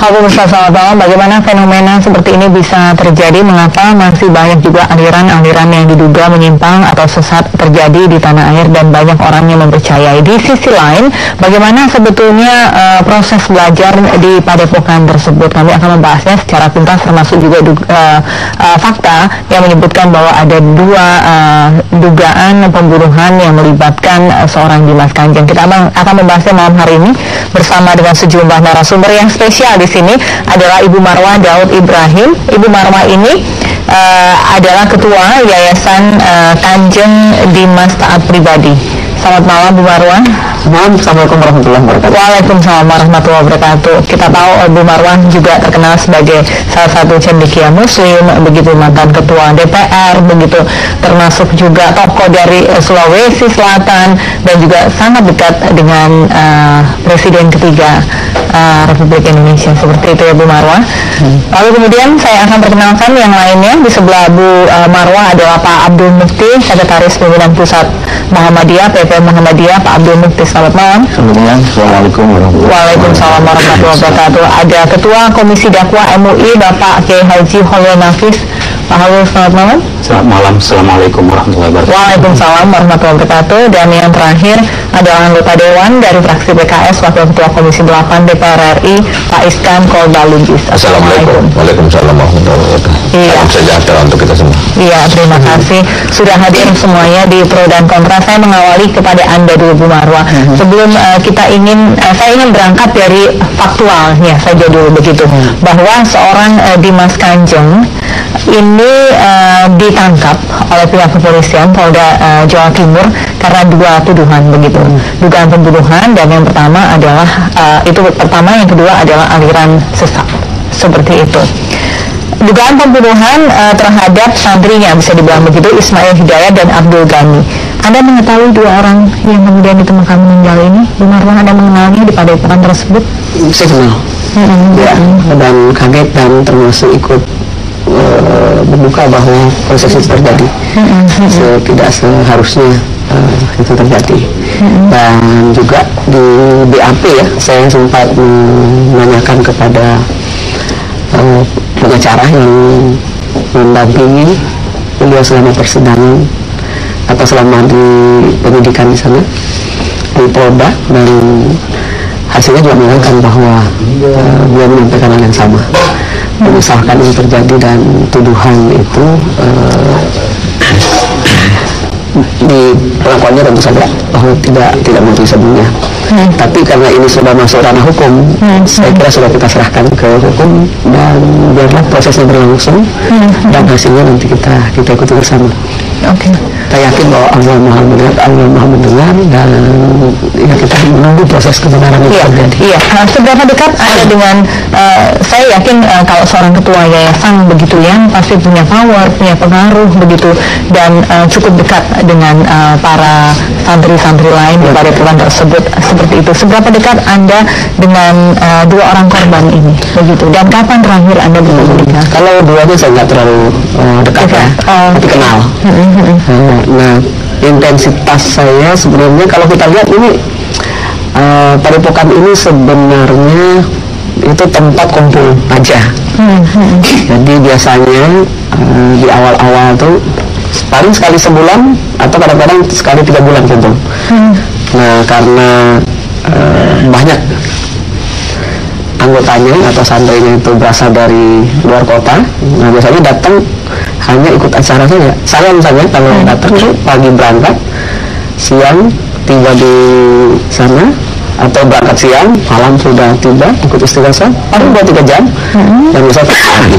Halo pemirsa, selamat malam. Bagaimana fenomena seperti ini bisa terjadi? Mengapa masih banyak juga aliran-aliran yang diduga menyimpang atau sesat terjadi di tanah air dan banyak orang yang mempercayai? Di sisi lain, bagaimana sebetulnya proses belajar di padepokan tersebut? Kami akan membahasnya secara tuntas, termasuk juga fakta yang menyebutkan bahwa ada dua dugaan pembunuhan yang melibatkan seorang Dimas Kanjeng. Kita akan membahasnya malam hari ini bersama dengan sejumlah narasumber yang spesial. Di sini adalah Ibu Marwah Daud Ibrahim. Ibu Marwah ini adalah ketua Yayasan Kanjeng Dimas Taat Pribadi. Selamat malam Bu Marwah. Assalamualaikum warahmatullahi wabarakatuh. Waalaikumsalam warahmatullahi wabarakatuh. Kita tahu Bu Marwah juga terkenal sebagai salah satu cendekia Muslim, begitu mantan ketua DPR, begitu termasuk juga tokoh dari Sulawesi Selatan dan juga sangat dekat dengan Presiden ketiga Republik Indonesia, seperti itu ya Bu Marwah. Lalu kemudian saya akan perkenalkan yang lainnya. Di sebelah Bu Marwah adalah Pak Abdul Mukti, Sekretaris Pimpinan Pusat Muhammadiyah, PP Muhammadiyah. Pak Abdul Mukti, selamat malam. Assalamualaikum warahmatullahi wabarakatuh. Waalaikumsalam warahmatullahi wabarakatuh. Ada Ketua Komisi Dakwah MUI Bapak Kiai Haji Holil Nafis. Pak Holil, selamat malam. Selamat malam. Assalamualaikum warahmatullahi wabarakatuh. Waalaikumsalam warahmatullahi wabarakatuh. Dan yang terakhir adalah anggota Dewan dari fraksi PKS, Wakil Ketua Komisi 8 DPR RI, Pak Iskan Kolbalugis. Assalamualaikum. Waalaikumsalam warahmatullahi wabarakatuh. Iya. Salam sejahtera untuk kita semua. Iya, terima kasih sudah hadir semuanya di Pro dan Kontra. Saya mengawali kepada Anda dulu Bu Marwah. Sebelum saya ingin berangkat dari faktualnya saja dulu begitu, bahwa seorang Dimas Kanjeng ini ditangkap oleh pihak kepolisian Polda Jawa Timur karena dua tuduhan begitu, dugaan pembunuhan, dan yang pertama adalah yang kedua adalah aliran sesat, seperti itu. Dugaan pembunuhan terhadap santrinya, bisa dibilang begitu, Ismail Hidayat dan Abdul Ghani. Anda mengetahui dua orang yang kemudian ditemukan meninggal ini? Bu Marwah, Anda mengenalnya di padepokan tersebut? Saya kenal. Ya, dan kaget dan termasuk ikut berduka bahwa proses itu terjadi. Tidak seharusnya itu terjadi. Dan juga di BAP ya, saya sempat menanyakan kepada pengacara yang mendampingi beliau selama persidangan atau selama di penyidikan di sana di Polda, dan hasilnya juga mengatakan bahwa beliau menyampaikan hal yang sama, menyesalkan ini terjadi dan tuduhan itu di pengakuannya tentu saja bahwa tidak mungkin sebelumnya. Tapi karena ini sudah masuk ranah hukum, saya kira sudah kita serahkan ke hukum dan biarlah prosesnya berlangsung dan hasilnya nanti kita ikuti bersama. Kita yakin bahwa Allah Maha melihat, Allah Maha mendengar, dan ya kita menunggu proses kebenaran itu terjadi. Iya. Seberapa dekat Anda dengan saya yakin kalau seorang ketua yayasan begitu ya, pasti punya power, punya pengaruh begitu, dan cukup dekat dengan para santri-santri lain di padepokan tersebut, seperti itu. Seberapa dekat Anda dengan dua orang korban ini begitu, dan kapan terakhir Anda bertemu dengan? Kalau duanya saya nggak terlalu dekat ya, tapi kenal. Nah, intensitas saya sebenarnya kalau kita lihat ini padepokan ini sebenarnya itu tempat kumpul aja. Jadi biasanya di awal-awal tuh paling sekali sebulan atau kadang-kadang sekali 3 bulan kumpul. Nah, karena banyak anggotanya atau santrinya itu berasal dari luar kota, nah biasanya datang hanya ikut acara saja. Saya misalnya kalau datang itu pagi berangkat, siang tiba di sana, atau berangkat siang, malam sudah tiba, ikut istighosa, paling 2-3 jam, dan bisa lagi.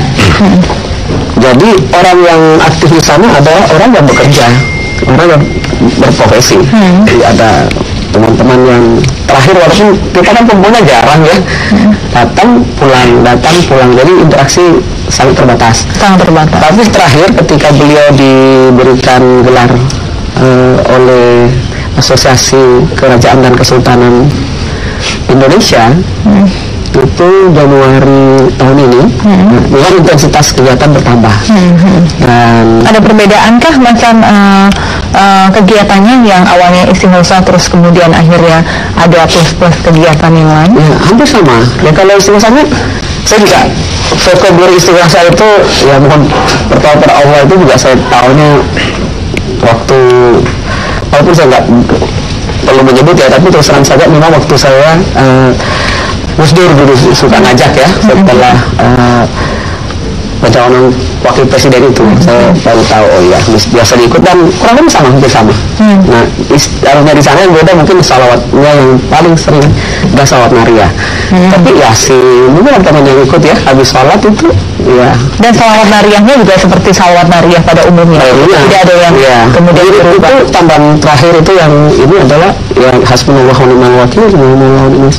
Jadi orang yang aktif di sana adalah orang yang bekerja, orang yang berprofesi. Jadi ada teman-teman yang terakhir, walaupun kita kan kumpulnya jarang ya, datang pulang, jadi interaksi sangat terbatas. Tapi terakhir ketika beliau diberikan gelar oleh Asosiasi Kerajaan dan Kesultanan Indonesia itu Januari tahun ini, memang intensitas kegiatan bertambah. Dan ada perbedaankah macam kegiatannya yang awalnya istighosa terus kemudian akhirnya ada plus kegiatan yang lain? Ya, hampir sama. Ya kalau istighosa Saya juga vocabulary istighfar saya itu ya mohon bertawab pada Allah itu juga saya tahunya waktu, walaupun saya nggak perlu menyebut ya, tapi terus terang saja memang waktu saya Gus Dur dulu suka ngajak ya setelah pencalonan wakil presiden itu, saya baru tahu oh iya biasa diikut dan kurang lebih sama, hampir sama. Nah harusnya di sana yang beda mungkin salawatnya yang paling sering adalah salawat Maria. Tapi ya mungkin teman yang ikut ya habis sholat itu ya. Dan salawat Mariahnya juga seperti salawat Mariah pada umumnya. Tidak ada yang kemudian berubah. Itu tambahan terakhir itu yang ini adalah yang hasbunallahu wa ni'mal wakil,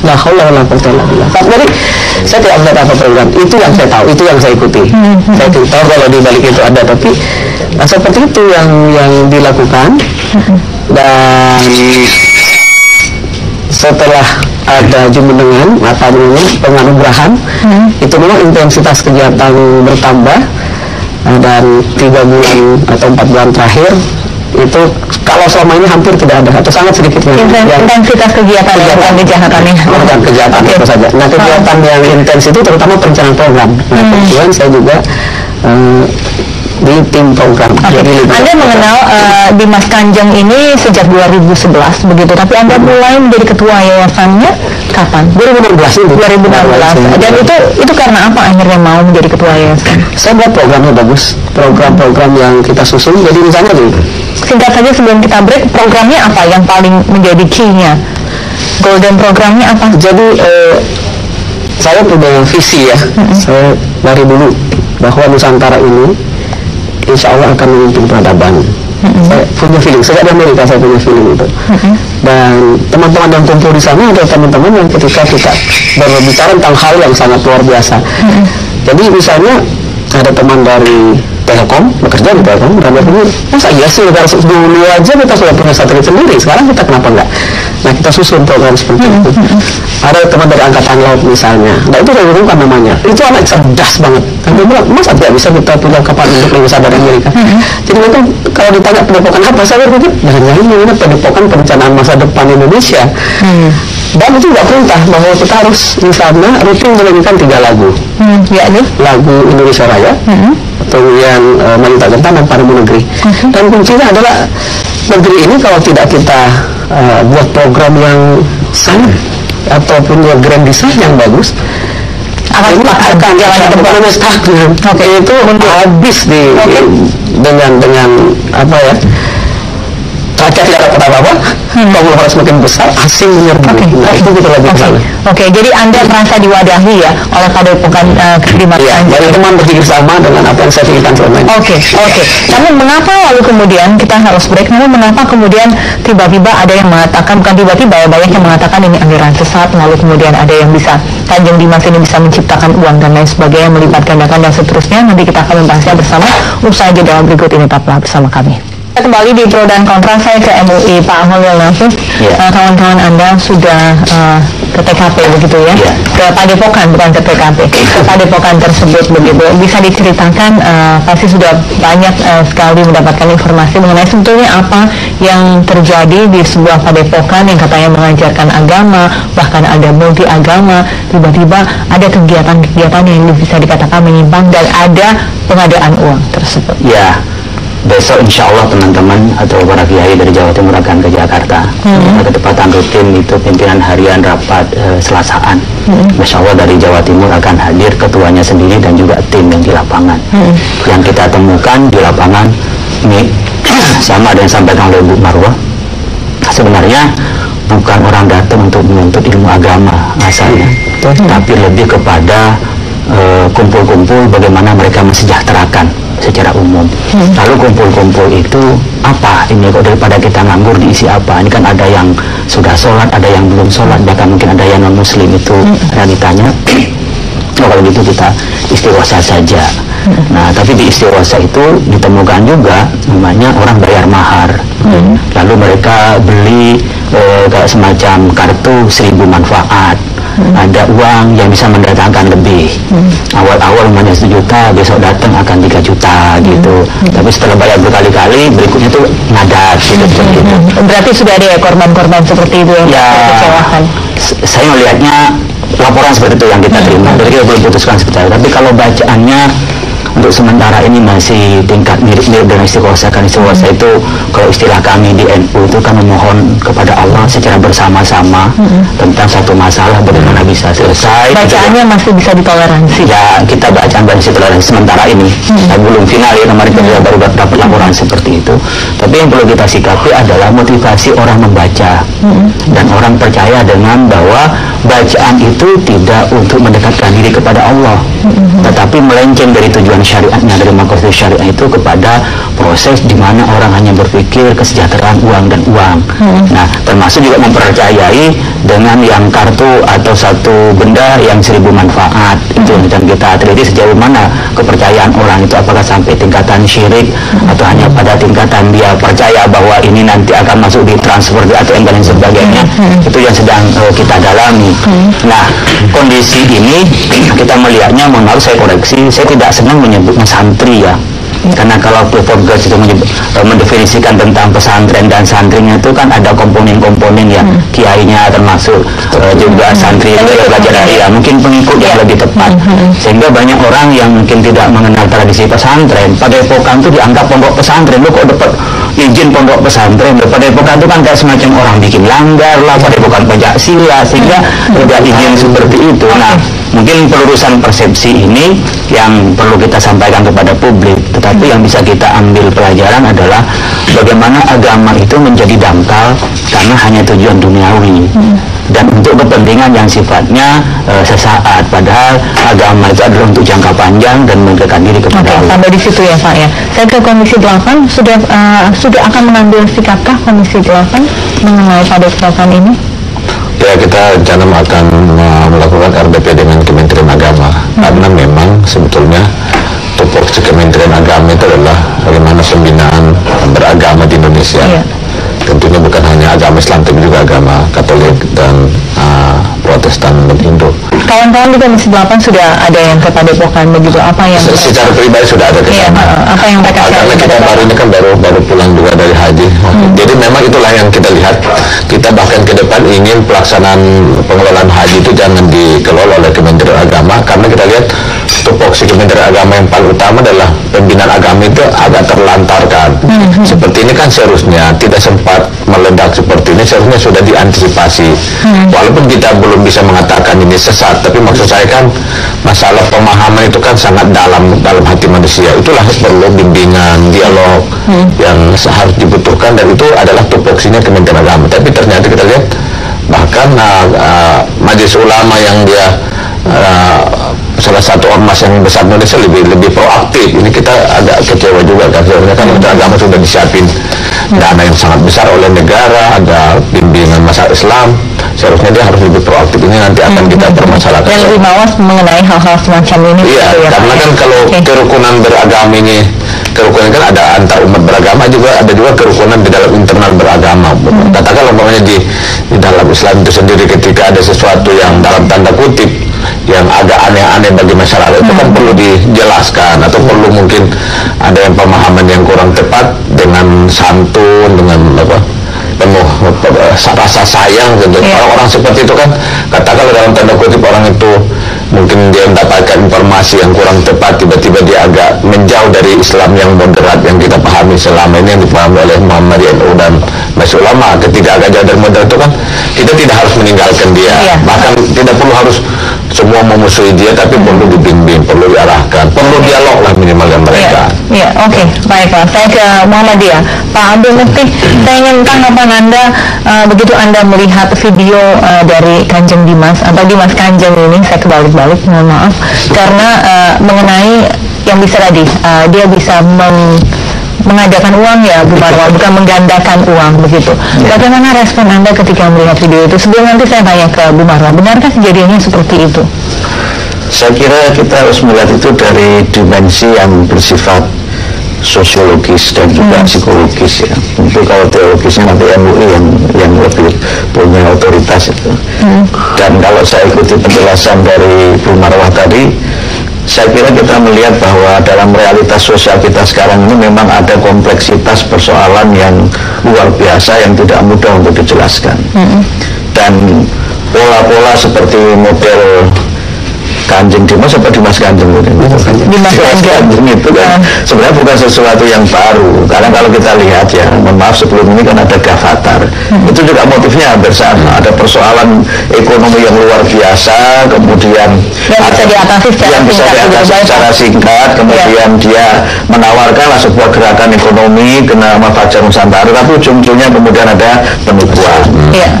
la haula wala quwwata illa billah. Jadi saya tidak melihat apa program itu yang saya tahu, itu yang saya ikuti. Saya tidak tahu kalau di balik itu ada, tapi seperti itu yang dilakukan. Dan setelah ada jumenengan atau penganugerahan, itu memang intensitas kegiatan bertambah, dan 3 bulan atau 4 bulan terakhir itu kalau selama ini hampir tidak ada atau sangat sedikit yang intensitas kegiatan bukan kejahatannya, bukan kejahatan itu saja. Nah kegiatan yang intens itu terutama perencanaan program. Nah kebetulan saya juga di tim program. Anda mengenal Dimas Kanjeng ini sejak 2011 begitu, tapi Anda mulai menjadi ketua yayasannya kapan? 2016 itu. 2016. Dan itu karena apa akhirnya mau menjadi ketua yayasan? Saya buat programnya bagus, program-program yang kita susun. Jadi misalnya nih, singkat saja sebelum kita break, programnya apa yang paling menjadi key-nya? Golden programnya apa? Jadi saya punya visi ya, saya dari dulu bahwa Nusantara ini insya Allah akan memimpin peradaban. Saya punya feeling, sejak di Amerika saya punya feeling itu. Dan teman-teman yang kumpul di sana adalah teman-teman yang ketika kita berbicara tentang hal yang sangat luar biasa. Jadi misalnya ada teman dari Telkom, bekerja di Telkom, dan dia bilang, masa iya sih negara dulu aja kita sudah punya satelit sendiri, sekarang kita kenapa enggak? Nah kita susun program seperti itu. Ada teman dari Angkatan Laut misalnya, nah itu saya bukan namanya, itu anak cerdas banget. Dan dia bilang, masa tidak bisa kita punya kapal induk yang besar dari Amerika? Jadi mereka kalau ditanya padepokan apa, saya berpikir, jangan-jangan ini padepokan perencanaan masa depan Indonesia. Dan itu juga perintah bahwa kita harus misalnya rutin menyanyikan 3 lagu, yakni lagu Indonesia Raya, kemudian Melayu Tak Gentar dan Padamu Negeri. Dan kuncinya adalah negeri ini kalau tidak kita buat program yang sangat ataupun grand design yang bagus, akan jalannya depannya stagnan. Itu habis dengan apa ya? Rakyat tidak dapat apa-apa, konglomerat semakin besar, asing menyerbu. Nah, itu kita lagi ke sana. Oke, jadi Anda merasa diwadahi ya oleh padepokan Dimas Kanjeng. Iya, teman berpikir sama dengan apa yang saya pikirkan selama ini. Oke. Namun mengapa lalu kemudian kita harus break? Namun mengapa kemudian tiba-tiba ada yang mengatakan, bukan tiba-tiba ya, banyak yang mengatakan ini aliran sesat, lalu kemudian ada yang bisa Kanjeng Dimas ini bisa menciptakan uang dan lain sebagainya, melipat gandakan dan seterusnya. Nanti kita akan membahasnya bersama usai jeda berikut ini. Tetaplah bersama kami. Kembali di Pro dan Kontra, saya ke MUI, Pak Ahmad Yulnafis. Kawan-kawan Anda sudah ke TKP begitu ya, ke Padepokan, bukan ke TKP, ke Padepokan tersebut begitu. Bisa diceritakan, pasti sudah banyak sekali mendapatkan informasi mengenai sebetulnya apa yang terjadi di sebuah Padepokan yang katanya mengajarkan agama, bahkan ada multi agama, tiba-tiba ada kegiatan-kegiatan yang bisa dikatakan menyimpang dan ada pengadaan uang tersebut. Ya. Besok insya Allah teman-teman atau para kiai dari Jawa Timur akan ke Jakarta. Ketepatan rutin itu pimpinan harian rapat Selasaan. Masya Allah dari Jawa Timur akan hadir ketuanya sendiri dan juga tim yang di lapangan. Yang kita temukan di lapangan ini sama dengan yang disampaikan oleh Bu Marwah. Sebenarnya bukan orang datang untuk menuntut ilmu agama asalnya, tapi lebih kepada kumpul-kumpul bagaimana mereka mensejahterakan secara umum. Lalu kumpul-kumpul itu apa ini kok, daripada kita nganggur diisi apa? Ini kan ada yang sudah sholat, ada yang belum sholat, bahkan mungkin ada yang non muslim itu realitanya. Kalau gitu kita istighosa saja. Nah tapi di istighosa itu ditemukan juga namanya orang bayar mahar. Lalu mereka beli semacam kartu 1000 manfaat. Ada uang yang bisa mendatangkan lebih. Awal-awal namanya 1 juta, besok datang akan 3 juta gitu. Tapi setelah bayar berkali-kali, berikutnya tuh ngadat gitu. Berarti sudah ada ya korban-korban seperti itu yang kecewakan. saya melihatnya laporan seperti itu yang kita terima, jadi kita belum putuskan seperti itu. Tapi kalau bacaannya untuk sementara ini masih tingkat mirip-mirip dengan istiqosa. Kan istiqosa itu kalau istilah kami di NU itu kan memohon kepada Allah secara bersama-sama tentang satu masalah bagaimana bisa selesai. Bacaannya gitu. masih bisa ditoleransi. Ya, kita bacaan masih toleransi sementara ini. Belum final ya, kemarin kita baru dapat laporan seperti itu. Tapi yang perlu kita sikapi adalah motivasi orang membaca dan orang percaya dengan bahwa bacaan itu tidak untuk mendekatkan diri kepada Allah, tetapi melenceng dari tujuan syariatnya, dari maksud syariat itu kepada proses di mana orang hanya berpikir kesejahteraan uang dan uang. Nah, termasuk juga mempercayai dengan yang kartu atau satu benda yang 1000 manfaat. Itu yang kita teliti sejauh mana kepercayaan orang itu, apakah sampai tingkatan syirik atau hanya pada tingkatan dia percaya bahwa ini nanti akan masuk di transfer atau yang lain sebagainya. Itu yang sedang kita dalami. Nah, kondisi ini kita melihatnya, mohon maaf saya koreksi, saya tidak senang menyebutnya santri ya, karena kalau platform Girls itu mendefinisikan tentang pesantren dan santrinya itu kan ada komponen-komponen ya, kiainya termasuk juga santri itu ya belajar ya, mungkin pengikut yang lebih tepat. Sehingga banyak orang yang mungkin tidak mengenal tradisi pesantren, pada epokan itu dianggap pondok pesantren, lo kok dapat izin pondok pesantren. Pada epokan itu kan kayak semacam orang bikin langgar lah, pada epokan pajak sila, sehingga tidak izin seperti itu. Nah, mungkin pelurusan persepsi ini yang perlu kita sampaikan kepada publik. Tetapi yang bisa kita ambil pelajaran adalah bagaimana agama itu menjadi dangkal karena hanya tujuan duniawi dan untuk kepentingan yang sifatnya sesaat, padahal agama itu adalah untuk jangka panjang dan mendekatkan diri kepada Allah. Sampai di situ ya Pak ya. Saya ke Komisi 8, sudah akan mengambil sikapkah Komisi 8 mengenai padepokan ini? Ya, kita rencana akan melakukan RDP dengan Kementerian Agama, karena memang sebetulnya tupoksi Kementerian Agama itu adalah bagaimana pembinaan beragama di Indonesia. Tentunya bukan hanya agama Islam, tapi juga agama Katolik dan Protestan dan Hindu. Kawan-kawan di Komisi 8 sudah ada yang ke padepokan begitu, apa yang secara pribadi sudah ada ke sana. Apa yang mereka karena kita baru ini kan baru pulang juga dari haji. Jadi memang itulah yang kita lihat. Kita bahkan ke depan ingin pelaksanaan pengelolaan haji itu jangan dikelola oleh Kementerian Agama, karena kita lihat tupoksi Kementerian Agama yang paling utama adalah pembinaan agama itu agak terlantarkan. Seperti ini kan seharusnya tidak sempat meledak seperti ini, seharusnya sudah diantisipasi. Walaupun kita belum bisa mengatakan ini sesat, tapi maksud saya kan masalah pemahaman itu kan sangat dalam hati manusia. Itulah perlu bimbingan, dialog yang harus dibutuhkan, dan itu adalah tupoksinya Kementerian Agama. Tapi ternyata kita lihat bahkan Majelis Ulama yang dia salah satu ormas yang besar Indonesia lebih proaktif. Ini kita agak kecewa juga kan, sebenarnya kan Kementerian Agama sudah disiapin dana yang sangat besar oleh negara, ada bimbingan masalah Islam, seharusnya dia harus lebih proaktif. Ini nanti akan kita permasalahkan. Dan lebih mawas mengenai hal-hal semacam ini. Iya, gitu ya, karena kan kalau kerukunan beragama ini, kerukunan kan ada antar umat beragama, juga ada juga kerukunan di dalam internal beragama. Katakanlah umpamanya di dalam Islam itu sendiri, ketika ada sesuatu yang dalam tanda kutip yang agak aneh-aneh bagi masyarakat, itu kan perlu dijelaskan, atau perlu mungkin ada yang pemahaman yang kurang tepat dengan santun, dengan penuh rasa sayang gitu. Orang-orang seperti itu kan, katakanlah dalam tanda kutip orang itu mungkin dia mendapatkan informasi yang kurang tepat, tiba-tiba dia agak menjauh dari Islam yang moderat yang kita pahami selama ini, yang dipahami oleh Muhammadiyah NU dan Majelis Ulama. Ketika agak jauh dari moderat itu kan, kita tidak harus meninggalkan dia, bahkan tidak perlu harus semua memusuhi dia, tapi perlu dibimbing, perlu diarahkan, perlu dialog lah minimal dengan mereka. Oke, baiklah. Saya ke Muhammadiyah. Pak Abdul Mufti, saya ingin tanggapan Anda begitu Anda melihat video dari Kanjeng Dimas atau Dimas Kanjeng ini. Saya kebalik-balik, mohon maaf, karena mengenai yang bisa tadi dia bisa mengadakan uang ya Bu Marwah, bukan menggandakan uang begitu. Bagaimana respon Anda ketika melihat video itu? Sebelum nanti saya tanya ke Bu Marwah, benarkah kejadiannya seperti itu? Saya kira kita harus melihat itu dari dimensi yang bersifat sosiologis dan juga psikologis ya. Untuk kalau teologisnya nanti MUI yang lebih punya otoritas itu. Dan kalau saya ikuti penjelasan dari Bu Marwah tadi, saya kira kita melihat bahwa dalam realitas sosial kita sekarang ini memang ada kompleksitas persoalan yang luar biasa yang tidak mudah untuk dijelaskan. Dan pola-pola seperti model Kanjeng Dimas apa Dimas Kanjeng itu? Dimas Kanjeng itu kan sebenarnya bukan sesuatu yang baru, karena kalau kita lihat ya, mohon maaf sebelum ini kan ada Gavatar, itu juga motifnya hampir sama, ada persoalan ekonomi yang luar biasa, kemudian yang bisa diatasi secara singkat, kemudian dia menawarkanlah sebuah gerakan ekonomi dengan nama Fajar Nusantara, tapi ujung-ujungnya kemudian ada penipuan.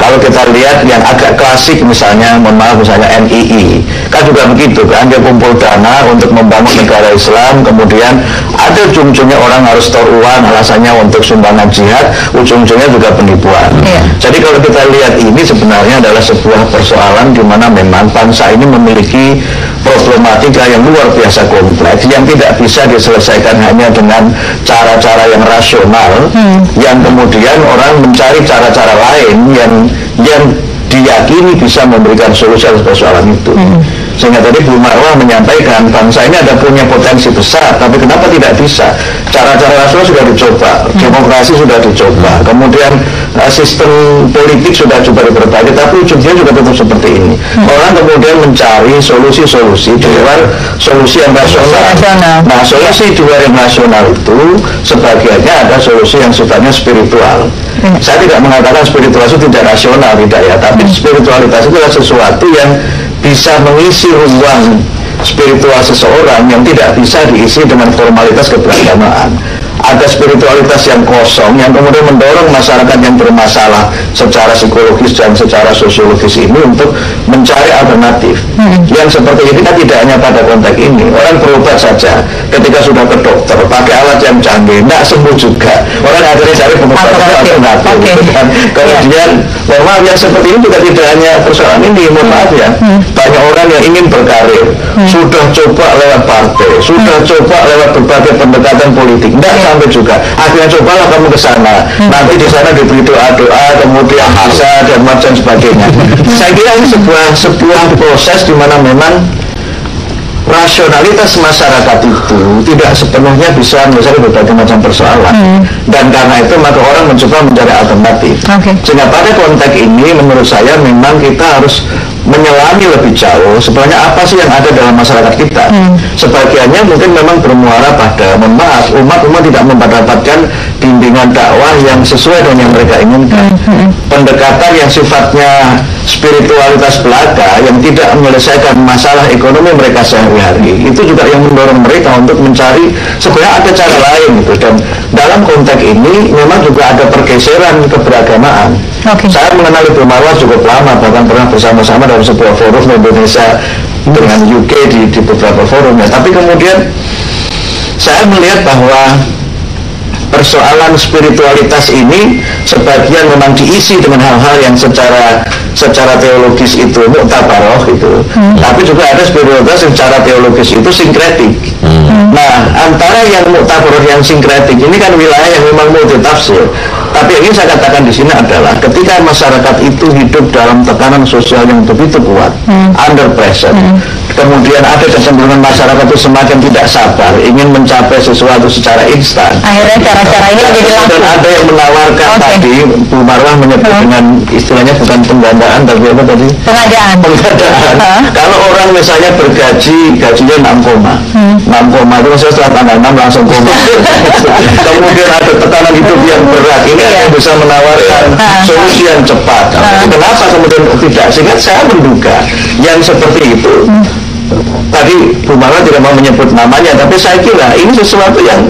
Kalau kita lihat yang agak klasik misalnya, mohon maaf misalnya NII, kan juga begitu kan, dia kumpul dana untuk membangun negara Islam, kemudian ada ujung-ujungnya orang harus store uang, alasannya untuk sumbangan jihad, ujung-ujungnya juga penipuan. Jadi kalau kita lihat ini sebenarnya adalah sebuah persoalan di mana memang bangsa ini memiliki problematika yang luar biasa kompleks yang tidak bisa diselesaikan hanya dengan cara-cara yang rasional, yang kemudian orang mencari cara-cara lain yang diyakini bisa memberikan solusi atas persoalan itu. Sehingga tadi Bu Marwah menyampaikan bangsa ini ada punya potensi besar, tapi kenapa tidak bisa? Cara-cara rasional sudah dicoba, demokrasi sudah dicoba, kemudian sistem politik sudah coba diperbaiki, tapi ujungnya juga tetap seperti ini. Orang kemudian mencari solusi-solusi di luar solusi yang rasional. Nah, solusi di luar yang rasional itu sebagiannya ada solusi yang sifatnya spiritual. Saya tidak mengatakan spiritualitas itu tidak rasional, tidak ya, tapi spiritualitas itu adalah sesuatu yang bisa mengisi ruang spiritual seseorang yang tidak bisa diisi dengan formalitas keberagamaan. Ada spiritualitas yang kosong yang kemudian mendorong masyarakat yang bermasalah secara psikologis dan secara sosiologis ini untuk mencari alternatif. Yang seperti ini kan tidak hanya pada konteks ini. Orang berobat saja ketika sudah ke dokter pakai alat yang canggih, tidak sembuh juga. Orang akhirnya cari pengobatan alternatif. Kemudian normal yang seperti ini juga tidak hanya persoalan ini, mohon maaf ya. Banyak orang yang ingin berkarir, sudah coba lewat partai, sudah coba lewat berbagai pendekatan politik, tidak sampai juga. Akhirnya cobalah kamu ke sana. Nanti di sana diberi doa-doa, kemudian bisa dan macam sebagainya. Saya kira ini sebuah proses di mana memang rasionalitas masyarakat itu tidak sepenuhnya bisa menyelesaikan berbagai macam persoalan, dan karena itu maka orang mencoba mencari alternatif. Sehingga pada konteks ini menurut saya memang kita harus menyelami lebih jauh sebenarnya apa sih yang ada dalam masyarakat kita. Sebagiannya mungkin memang bermuara pada, mohon maaf, umat tidak mendapatkan bimbingan dakwah yang sesuai dengan yang mereka inginkan. Pendekatan yang sifatnya spiritualitas belaka yang tidak menyelesaikan masalah ekonomi mereka sehari-hari, itu juga yang mendorong mereka untuk mencari sebenarnya ada cara lain gitu. Dan dalam konteks ini memang juga ada pergeseran keberagamaan. Saya mengenal Ibu Marwah cukup lama, bahkan pernah bersama-sama dalam sebuah forum Indonesia dengan UK di beberapa forum ya. Tapi kemudian saya melihat bahwa persoalan spiritualitas ini sebagian memang diisi dengan hal-hal yang secara teologis itu muktabaroh gitu, tapi juga ada spiritualitas yang secara teologis itu sinkretik. Nah, antara yang muktabaroh yang sinkretik ini kan wilayah yang memang multitafsir. Tapi yang ingin saya katakan di sini adalah ketika masyarakat itu hidup dalam tekanan sosial yang begitu kuat, under pressure, kemudian ada kecenderungan masyarakat itu semakin tidak sabar, ingin mencapai sesuatu secara instan. Akhirnya cara-cara ini menjadi laku. Dan ada yang menawarkan tadi, Bu Marwah menyebut dengan istilahnya bukan penggandaan, tapi apa tadi? Pengadaan. Kalau orang misalnya bergaji, gajinya 6 itu setelah tanggal 6 langsung koma. Kemudian ada tekanan hidup yang berat, ini yang bisa menawarkan solusi yang cepat. Kenapa kemudian tidak? Sehingga saya menduga yang seperti itu. Tadi Bu Marwah tidak mau menyebut namanya, tapi saya kira ini sesuatu yang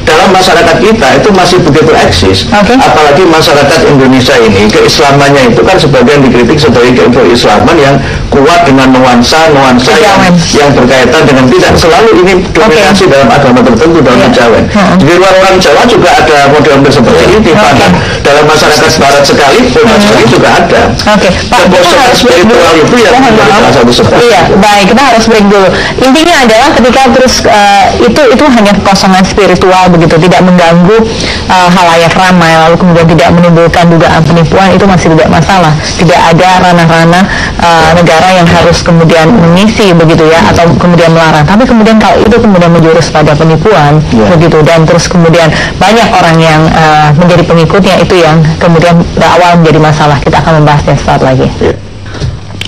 dalam masyarakat kita itu masih begitu eksis. Apalagi masyarakat Indonesia ini, keislamannya itu kan sebagian dikritik sebagai keislaman yang kuat dengan nuansa yang berkaitan dengan tidak selalu ini dominasi dalam agama tertentu dalam kejawen. Di luar orang Jawa juga ada model seperti ini, bahkan dalam masyarakat Barat sekalipun ini juga ada. Kebosanan spiritual itu yang menjadi salah satu sebab. Baik, kita harus break dulu. Intinya adalah ketika terus itu hanya kekosongan spiritual begitu, tidak mengganggu halayak ramai, lalu kemudian tidak menimbulkan dugaan penipuan, itu masih tidak masalah. Tidak ada ranah-ranah negara yang harus kemudian mengisi begitu ya, atau kemudian melarang. Tapi kemudian kalau itu kemudian menjurus pada penipuan begitu, dan terus kemudian banyak orang yang menjadi pengikutnya, itu yang kemudian berawal menjadi masalah. Kita akan membahasnya sesaat lagi.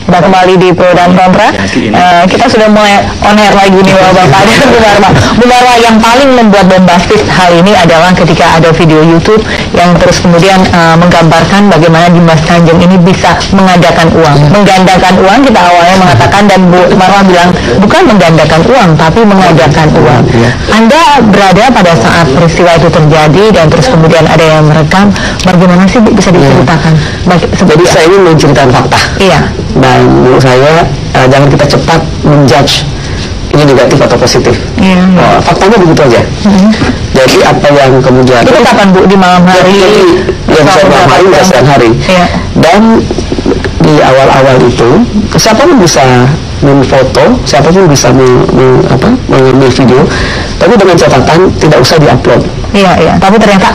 Kita kembali di Pro dan Kontra. Kita sudah mulai on air lagi nih Bapak dan Bu Marwa. Bu Marwa, yang paling membuat bombastis hal ini adalah ketika ada video YouTube yang terus kemudian menggambarkan bagaimana Dimas Kanjeng ini bisa menggandakan uang. Kita awalnya mengatakan, dan Bu Marwa bilang bukan menggandakan uang tapi mengadakan uang. Anda berada pada saat peristiwa itu terjadi dan terus kemudian ada yang merekam. Bagaimana sih bisa diceritakan? Jadi saya ini menceritakan fakta. Iya. Dan menurut saya jangan kita cepat menjudge ini negatif atau positif. Faktanya begitu aja. Jadi apa yang kemudian itu kapan Bu? Di malam hari? Yang saya malam hari, siang hari. Dan di awal-awal itu siapapun bisa memfoto, siapapun bisa mengambil video, tapi dengan catatan tidak usah diupload. Iya. Tapi ternyata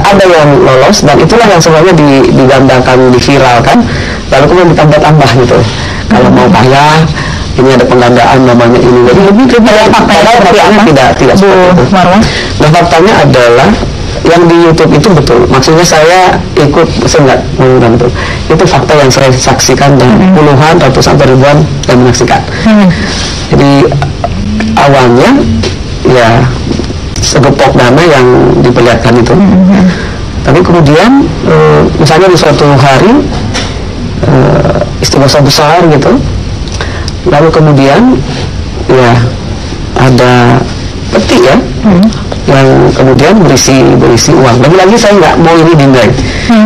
ada yang lolos, dan itulah yang semuanya digambarkan, diviralkan, lalu kemudian ditambah-tambah gitu. Kalau mau kaya, ini ada penggandaan namanya ini. Jadi lebih faktanya tidak seperti itu. Nah, faktanya adalah yang di YouTube itu betul. Maksudnya saya nggak mengundang itu fakta yang saya saksikan, dan puluhan, ratusan, ribuan yang menyaksikan. Jadi awalnya ya segepok dana yang diperlihatkan itu. Tapi kemudian misalnya di suatu hari istighosah besar gitu, lalu kemudian ya ada peti ya yang kemudian berisi uang. Lagi-lagi saya nggak mau ini dinilai,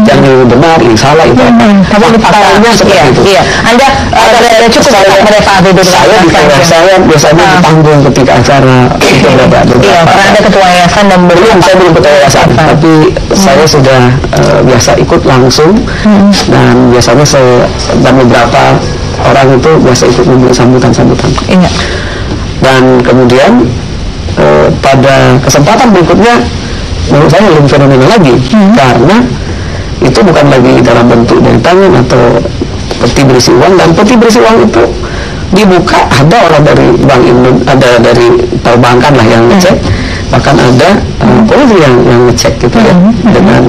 jangan ini benar, ini salah, itu tapi faktanya seperti itu. Anda cukup saya biasanya ditanggung ketika acara itu karena Anda ketua yayasan dan saya belum ketua yayasan, tapi saya sudah biasa ikut langsung, dan biasanya dan beberapa orang itu biasa ikut memberi sambutan. Dan kemudian pada kesempatan berikutnya menurut saya lebih fenomenal lagi, karena itu bukan lagi dalam bentuk dari tangan atau peti berisi uang, dan peti berisi uang itu dibuka, ada orang dari bank ada dari perbankan lah yang ngecek, bahkan ada polisi yang ngecek gitu ya, dengan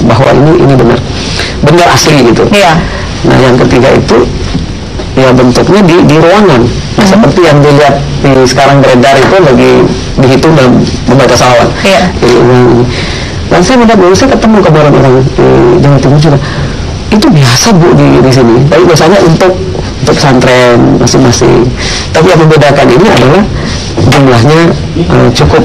bahwa ini benar asli gitu. Nah, yang ketiga itu ya bentuknya di ruangan, seperti yang dilihat sekarang beredar itu lagi dihitung dan membaca salawat. Jadi dan saya saya ketemu kabaran orang di Jawa Timur juga, itu biasa Bu di sini, tapi biasanya untuk pesantren masing-masing. Tapi yang membedakan ini adalah jumlahnya cukup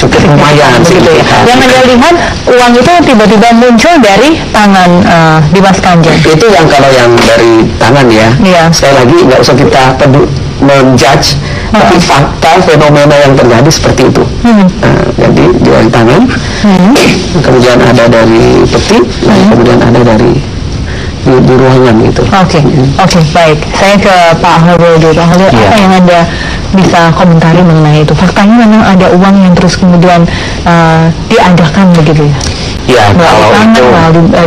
lumayan gitu ya. Yang Anda lihat uang itu tiba-tiba muncul dari tangan Dimas Kanjeng. Itu yang kalau yang dari tangan ya. Sekali lagi nggak usah kita menjudge, tapi fakta fenomena yang terjadi seperti itu. Jadi dari tangan, kemudian ada dari peti, kemudian ada dari di ruangan gitu. Oke, baik. Saya ke Pak Holil dulu. Pak Holil, apa yang Anda bisa komentari mengenai itu? Faktanya memang ada uang yang terus kemudian diadakan begitu ya? Ya, kalau itu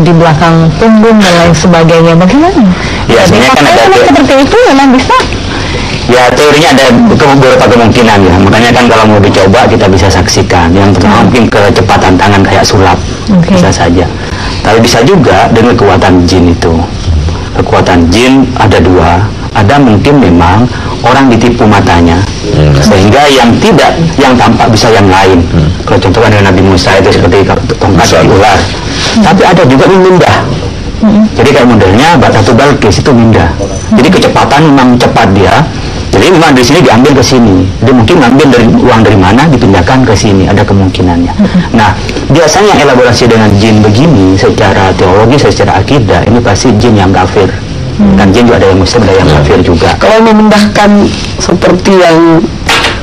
di belakang punggung dan lain sebagainya, bagaimana? Ya, sebenarnya kan ada seperti itu memang bisa. Ya, teorinya ada beberapa kemungkinan ya. Makanya kan kalau mau dicoba kita bisa saksikan. Yang pertama mungkin kecepatan tangan kayak sulap, bisa saja. Tapi bisa juga dengan kekuatan jin itu. Kekuatan jin ada dua. Ada mungkin memang orang ditipu matanya, sehingga yang tampak bisa yang lain. Kalau contohnya dengan Nabi Musa itu seperti tongkat dari ular. Tapi ada juga yang mindah. Jadi kayak modelnya Ratu Balkis itu mindah. Jadi kecepatan memang cepat dia. Jadi memang di sini diambil ke sini. Dia mungkin ngambil dari uang dari mana dipindahkan ke sini, ada kemungkinannya. Nah, biasanya yang elaborasi dengan jin begini secara teologi, secara akidah, ini pasti jin yang kafir. Kan jin juga ada yang muslim, ada yang kafir juga. Kalau memindahkan seperti yang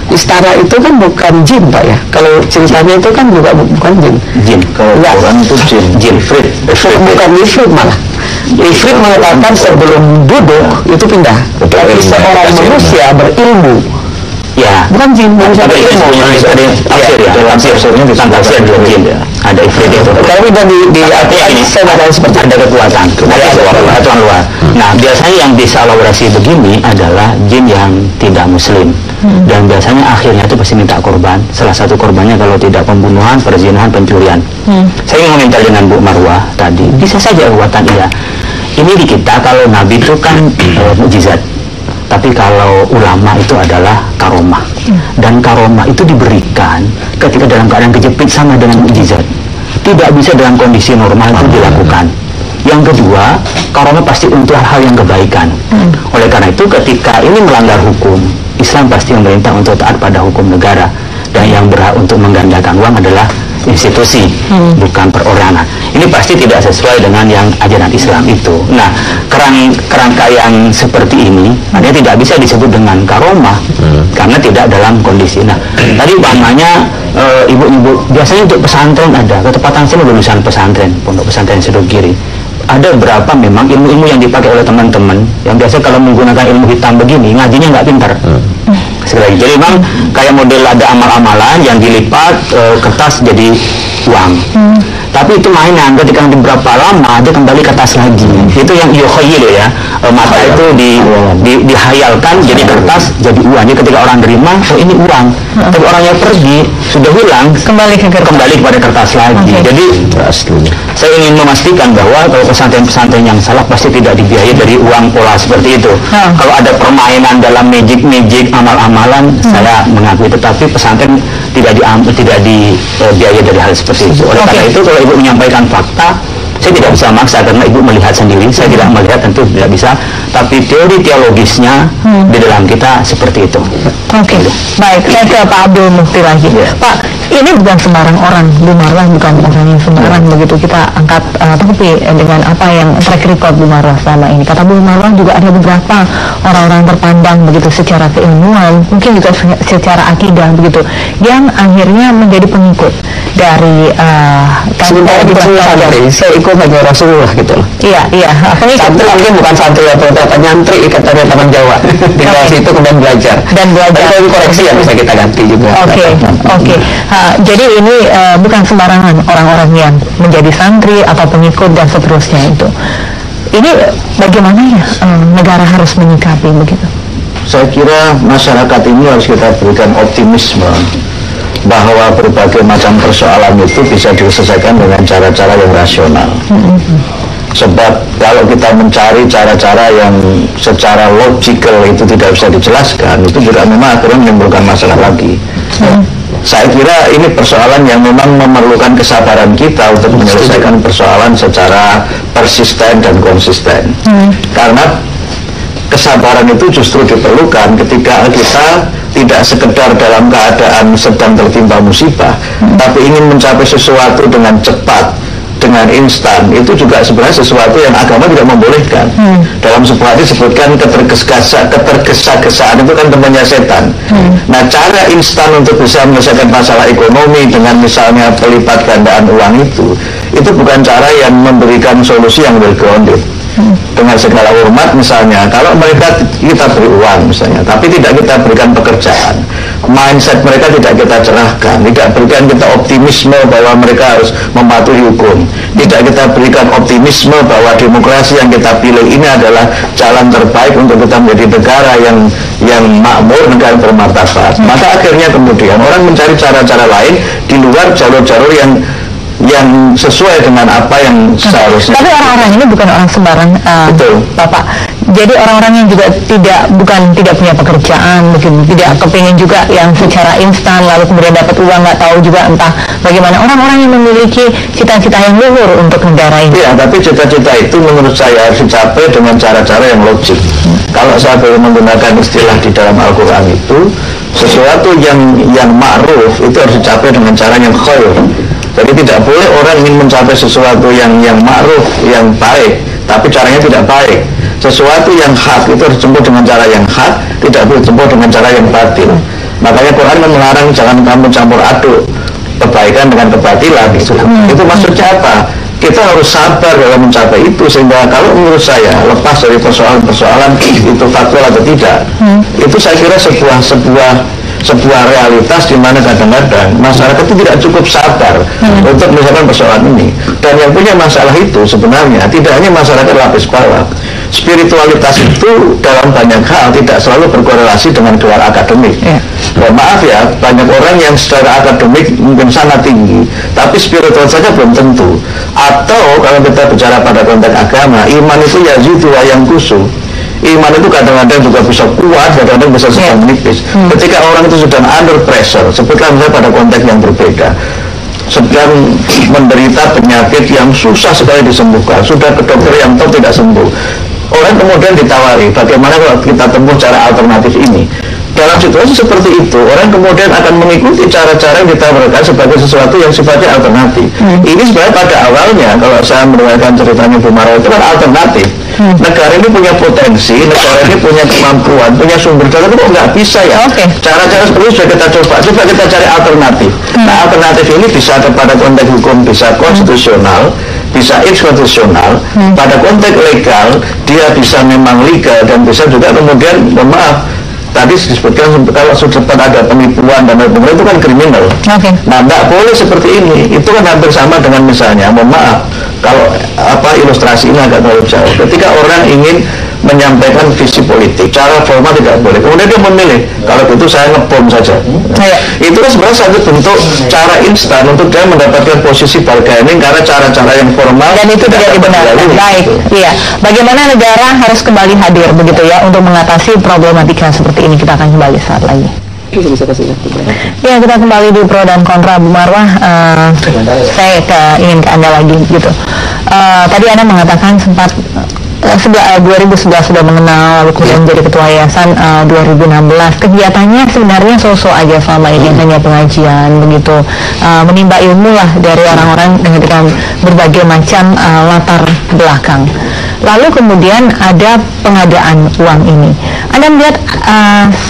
istana itu kan bukan jin Pak ya. Kalau ceritanya itu kan juga bukan jin. Jin. Kalau Quran itu jin. Ifrit. Bukan ifrit malah. Ifrit mengatakan sebelum duduk itu pindah. Tapi seorang manusia berilmu. Ya. Bukan jin, manusia berilmu. Ada tafsir ya. Tafsirnya tentang tafsir jin. Ada ifrit itu. Tapi dan di artinya ini saya baca seperti ada kekuatan. Ada luar. Nah, biasanya yang bisa elaborasi begini adalah jin yang tidak muslim. Dan biasanya akhirnya itu pasti minta korban. Salah satu korbannya kalau tidak pembunuhan, perzinahan, pencurian. Saya ingin komentar dengan Bu Marwa tadi. Bisa saja kekuatan iya. Ini di kita kalau Nabi itu kan mukjizat, tapi kalau ulama itu adalah karomah. Dan karomah itu diberikan ketika dalam keadaan kejepit sama dengan mukjizat. Tidak bisa dalam kondisi normal itu dilakukan. Yang kedua, karomah pasti untuk hal yang kebaikan. Oleh karena itu ketika ini melanggar hukum, Islam pasti memerintah untuk taat pada hukum negara. Dan yang berhak untuk menggandakan uang adalah institusi, bukan perorangan. Ini pasti tidak sesuai dengan yang ajaran Islam itu. Nah, kerangka yang seperti ini artinya tidak bisa disebut dengan karomah karena tidak dalam kondisi. Nah, tadi umpamanya ibu-ibu biasanya untuk pesantren ada, ketepatan saya lulusan pesantren, pondok pesantren Sidogiri. Ada berapa memang ilmu-ilmu yang dipakai oleh teman-teman yang biasa kalau menggunakan ilmu hitam begini ngajinya nggak pintar. Sekali lagi, jadi memang kayak model ada amal-amalan yang dilipat kertas jadi uang. Tapi itu mainan, ketika nanti berapa lama dia kembali ke atas lagi. Itu yang yukhayil ya, mata itu dihayalkan jadi kertas jadi uang. Jadi ketika orang terima, oh ini uang. Tapi orangnya pergi sudah hilang, kembali kepada kertas lagi. Jadi saya ingin memastikan bahwa kalau pesantren-pesantren yang salah pasti tidak dibiayai dari uang pola seperti itu. Kalau ada permainan dalam magic amal-amalan, saya mengakui, tetapi pesantren tidak dibiayai dari hal seperti itu. Oleh karena itu kalau ibu menyampaikan fakta, saya tidak bisa maksa karena ibu melihat sendiri. Saya tidak melihat, tentu tidak bisa. Tapi teori teologisnya di dalam kita seperti itu. Oke, baik. Saya ke Pak Abdul Mufti lagi. Pak, ini bukan sembarang orang. Bu Marwah bukan orang yang sembarang. Begitu kita angkat tapi dengan apa yang track record Bu Marwah selama ini. Kata Bu Marwah juga ada beberapa orang-orang terpandang begitu secara keilmuan, mungkin juga secara akidah begitu, yang akhirnya menjadi pengikut dari sementara kita santri, saya ikut hanya Rasulullah gitu loh. Iya. Santri mungkin bukan santri atau nyantri katanya teman Jawa. Tinggal situ kemudian belajar. Tapi koreksi yang bisa kita ganti juga. Oke. Jadi ini bukan sembarangan orang-orang yang menjadi santri atau pengikut dan seterusnya itu. Ini bagaimana ya negara harus menyikapi begitu? Saya kira masyarakat ini harus kita berikan optimisme bahwa berbagai macam persoalan itu bisa diselesaikan dengan cara-cara yang rasional. Sebab kalau kita mencari cara-cara yang secara logical itu tidak bisa dijelaskan, itu juga memang akhirnya menimbulkan masalah lagi. Saya kira ini persoalan yang memang memerlukan kesabaran kita untuk menyelesaikan persoalan secara persisten dan konsisten. Karena kesabaran itu justru diperlukan ketika kita tidak sekedar dalam keadaan sedang tertimpa musibah, tapi ingin mencapai sesuatu dengan cepat, dengan instan. Itu juga sebenarnya sesuatu yang agama tidak membolehkan. Dalam sebuah hadis disebutkan ketergesa-gesaan itu kan temannya setan. Nah, cara instan untuk bisa menyelesaikan masalah ekonomi dengan misalnya pelipat gandaan uang itu bukan cara yang memberikan solusi yang well grounded. Dengan segala hormat misalnya, kalau mereka kita beri uang misalnya, tapi tidak kita berikan pekerjaan, mindset mereka tidak kita cerahkan, tidak berikan kita optimisme bahwa mereka harus mematuhi hukum, tidak kita berikan optimisme bahwa demokrasi yang kita pilih ini adalah jalan terbaik untuk kita menjadi negara yang makmur, negara bermartabat, maka akhirnya kemudian orang mencari cara-cara lain di luar jalur-jalur yang sesuai dengan apa yang seharusnya. Tapi orang-orang ini bukan orang sembarang, betul, Bapak. Jadi orang-orang yang juga tidak punya pekerjaan, mungkin tidak kepingin juga yang secara instan lalu kemudian dapat uang, nggak tahu juga entah bagaimana. Orang-orang yang memiliki cita-cita yang luhur untuk negara ini. Iya, tapi cita-cita itu menurut saya harus dicapai dengan cara-cara yang logik. Kalau saya boleh menggunakan istilah di dalam Al-Quran itu, sesuatu yang ma'ruf itu harus dicapai dengan cara yang khair. Jadi tidak boleh orang ingin mencapai sesuatu yang ma'ruf, yang baik, tapi caranya tidak baik. Sesuatu yang hak itu harus ditempuh dengan cara yang hak, tidak boleh ditempuh dengan cara yang batil. Makanya Quran melarang jangan kamu campur aduk kebaikan dengan kebatilan. Itu maksudnya apa? Kita harus sabar dalam mencapai itu, sehingga kalau menurut saya lepas dari persoalan-persoalan itu faktual atau tidak, itu saya kira sebuah realitas di mana kadang-kadang masyarakat itu tidak cukup sabar untuk menyelesaikan persoalan ini. Dan yang punya masalah itu sebenarnya tidak hanya masyarakat lapis bawah. Spiritualitas itu dalam banyak hal tidak selalu berkorelasi dengan gelar akademik. Maaf ya, banyak orang yang secara akademik mungkin sangat tinggi, tapi spiritual saja belum tentu. Atau kalau kita bicara pada konteks agama, iman itu yazidu wa yanqusu. Iman itu kadang-kadang juga bisa kuat, kadang-kadang bisa sedang menipis. Ketika orang itu sedang under pressure, sebutlah misalnya pada konteks yang berbeda, sedang menderita penyakit yang susah sekali disembuhkan, sudah ke dokter yang tahu tidak sembuh, orang kemudian ditawari, bagaimana kalau kita tempuh cara alternatif ini. Dalam situasi seperti itu, orang kemudian akan mengikuti cara-cara yang ditawarkan sebagai sesuatu yang sifatnya alternatif. Ini sebenarnya pada awalnya, kalau saya mendengarkan ceritanya Bu Marwa, itu kan alternatif. Negara ini punya potensi, negara ini punya kemampuan, punya sumber daya, tapi kok nggak bisa ya? Cara-cara seperti itu sudah kita coba kita cari alternatif. Nah, alternatif ini bisa kepada konteks hukum, bisa konstitusional, bisa konstitusional, pada konteks legal, dia bisa memang legal, dan bisa juga kemudian, maaf, tadi disebutkan kalau sempat ada penipuan dan lain-lain itu kan kriminal. Nah, nggak boleh seperti ini. Itu kan hampir sama dengan misalnya, mohon maaf, kalau ilustrasi ini agak terlalu jauh. Ketika orang ingin menyampaikan visi politik, cara formal tidak boleh. Kemudian dia memilih, kalau gitu saya ngebom saja. Itu kan sebenarnya satu bentuk cara instan untuk dia mendapatkan posisi bargaining karena cara-cara yang formal dan itu tidak dibenarkan. Baik, iya. Bagaimana negara harus kembali hadir begitu ya untuk mengatasi problematika seperti ini? Kita akan kembali saat lagi. Ya, kita kembali di pro dan kontra, Bu Marwah. Saya ingin ke Anda lagi gitu. Tadi Anda mengatakan sempat 2011 sudah mengenal, lalu kemudian menjadi ketua yayasan 2016. Kegiatannya sebenarnya sosok aja selama ini, hanya pengajian begitu, menimba ilmu lah dari orang-orang dengan berbagai macam latar belakang. Lalu kemudian ada pengadaan uang ini. Anda melihat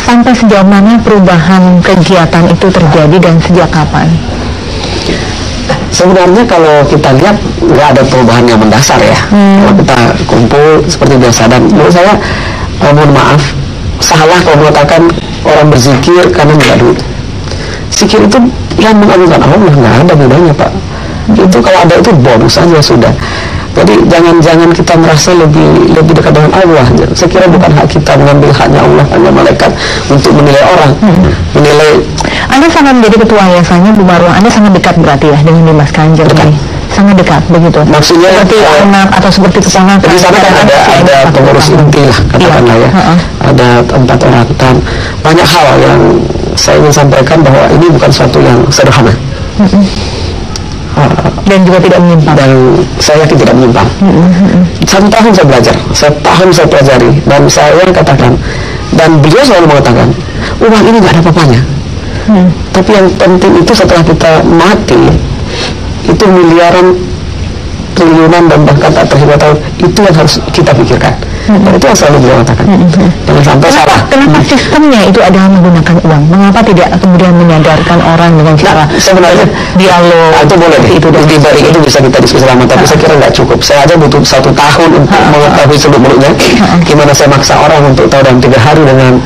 sampai sejauh mana perubahan kegiatan itu terjadi dan sejak kapan? Sebenarnya kalau kita lihat nggak ada perubahan yang mendasar ya. Kalau kita kumpul seperti biasa, dan menurut saya mohon maaf, salah kalau mengatakan orang berzikir karena nggak duit. Zikir itu yang mengagungkan Allah, nggak ada bedanya Pak. Itu kalau ada itu bonus aja sudah. Jadi jangan kita merasa lebih dekat dengan Allah. Saya kira bukan hak kita mengambil haknya Allah, hanya malaikat untuk menilai orang, menilai. Anda sangat menjadi ketua yayasannya, Bu Marwah. Anda sangat dekat berarti ya dengan Dimas Kanjeng ini. Sangat dekat begitu. Maksudnya seperti anak atau seperti keponakan. Di sana kan ada pengurus inti lah katakanlah ya. Ada 4 orang, dan banyak hal yang saya ingin sampaikan bahwa ini bukan suatu yang sederhana. Dan juga tidak menyimpang. Dan saya yakin tidak menyimpang. 1 tahun saya belajar, 1 tahun saya pelajari, dan saya katakan, dan beliau selalu mengatakan, uang ini nggak ada apa-apanya. Tapi yang penting itu setelah kita mati, itu miliaran, triliunan, dan bahkan tak terhitung tahun, itu yang harus kita pikirkan. Dan itu yang selalu beliau katakan. Jangan sampai salah. Kenapa sistemnya itu adalah menggunakan uang? Mengapa tidak kemudian menyadarkan orang dengan cara sebenarnya dialog? Itu boleh. Itu dari itu bisa kita diskusi lama, tapi saya kira nggak cukup. Saya aja butuh 1 tahun untuk mengetahui seluk-beluknya. Gimana saya maksa orang untuk tahu dalam 3 hari dengan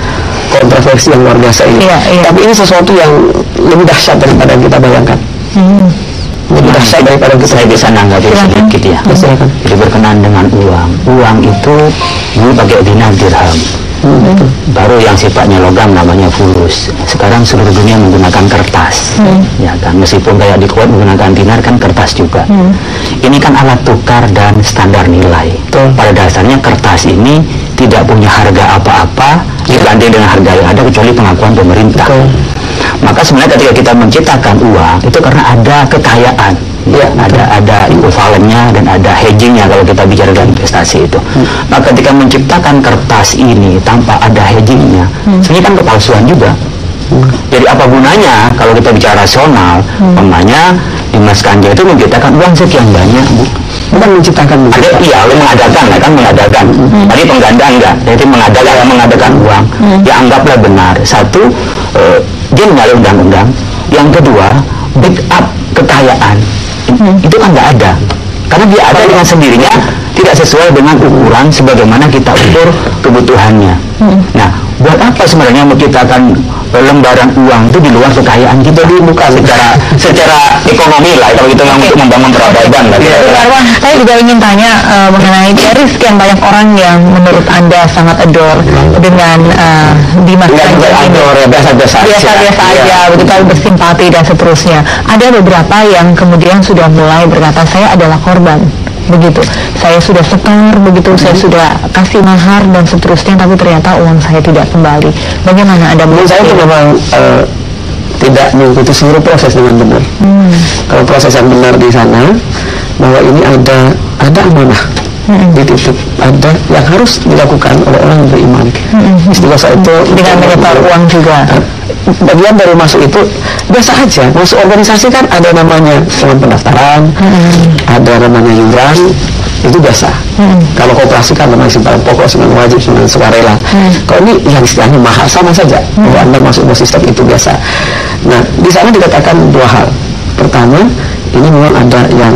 kontroversi yang luar biasa ini. Tapi ini sesuatu yang lebih dahsyat daripada yang kita bayangkan. Lebih dahsyat daripada yang saya bisa nanggapi sedikit ya. Jadi berkenaan dengan uang. Uang itu dulu pakai dinar dirham. Baru yang sifatnya logam namanya fulus. Sekarang seluruh dunia menggunakan kertas. Ya kan, meskipun kayak di Kuwait menggunakan dinar kan kertas juga. Ini kan alat tukar dan standar nilai. Pada dasarnya kertas ini tidak punya harga apa-apa dibanding dengan harga yang ada kecuali pengakuan pemerintah. Maka sebenarnya ketika kita menciptakan uang itu karena ada kekayaan, ya, ada equivalennya dan ada hedgingnya kalau kita bicara dalam investasi itu. Maka ketika menciptakan kertas ini tanpa ada hedgingnya, sebenarnya kan kepalsuan juga. Jadi apa gunanya kalau kita bicara rasional? Namanya Dimas Kanjeng itu menciptakan uang sekian banyak, Bu. Bukan menciptakan, ada, iya, mengadakan, kan mengadakan. Tadi penggandaan enggak, jadi mengadakan uang. Ya anggaplah benar. Satu, dia menyalahi undang-undang. Yang kedua, backup kekayaan itu kan nggak ada, karena dia ada dengan sendirinya, tidak sesuai dengan ukuran sebagaimana kita ukur kebutuhannya. Nah, buat apa sebenarnya menciptakan lembaran uang itu di luar kekayaan kita? Jadi bukan secara ekonomi lah, kalau kita yang untuk membangun peradaban lah. Arwah, saya juga ingin tanya mengenai dari sekian banyak orang yang menurut Anda sangat adore dengan Dimas Kanjeng ini. Biasa-biasa aja, begitu, bersimpati dan seterusnya. Ada beberapa yang kemudian sudah mulai berkata, saya adalah korban. Begitu, saya sudah setor, begitu, saya sudah kasih mahar dan seterusnya, tapi ternyata uang saya tidak kembali. Bagaimana Anda menurut saya itu memang tidak mengikuti seluruh proses dengan benar. Kalau proses yang benar di sana, bahwa ini ada amanah di titik, ada yang harus dilakukan oleh orang yang beriman. Istilah saya itu dengan menyetor uang juga. Bagian dari masuk itu biasa aja. Masuk organisasi kan ada namanya pendaftaran, ada namanya iuran, itu biasa. Kalau koperasi kan namanya simpanan pokok, simpanan wajib, simpanan sukarela. Kalau ini yang istilahnya mahal, sama saja. Kalau Anda masuk ke sistem itu biasa. Nah, di sana dikatakan dua hal. Pertama, ini memang ada yang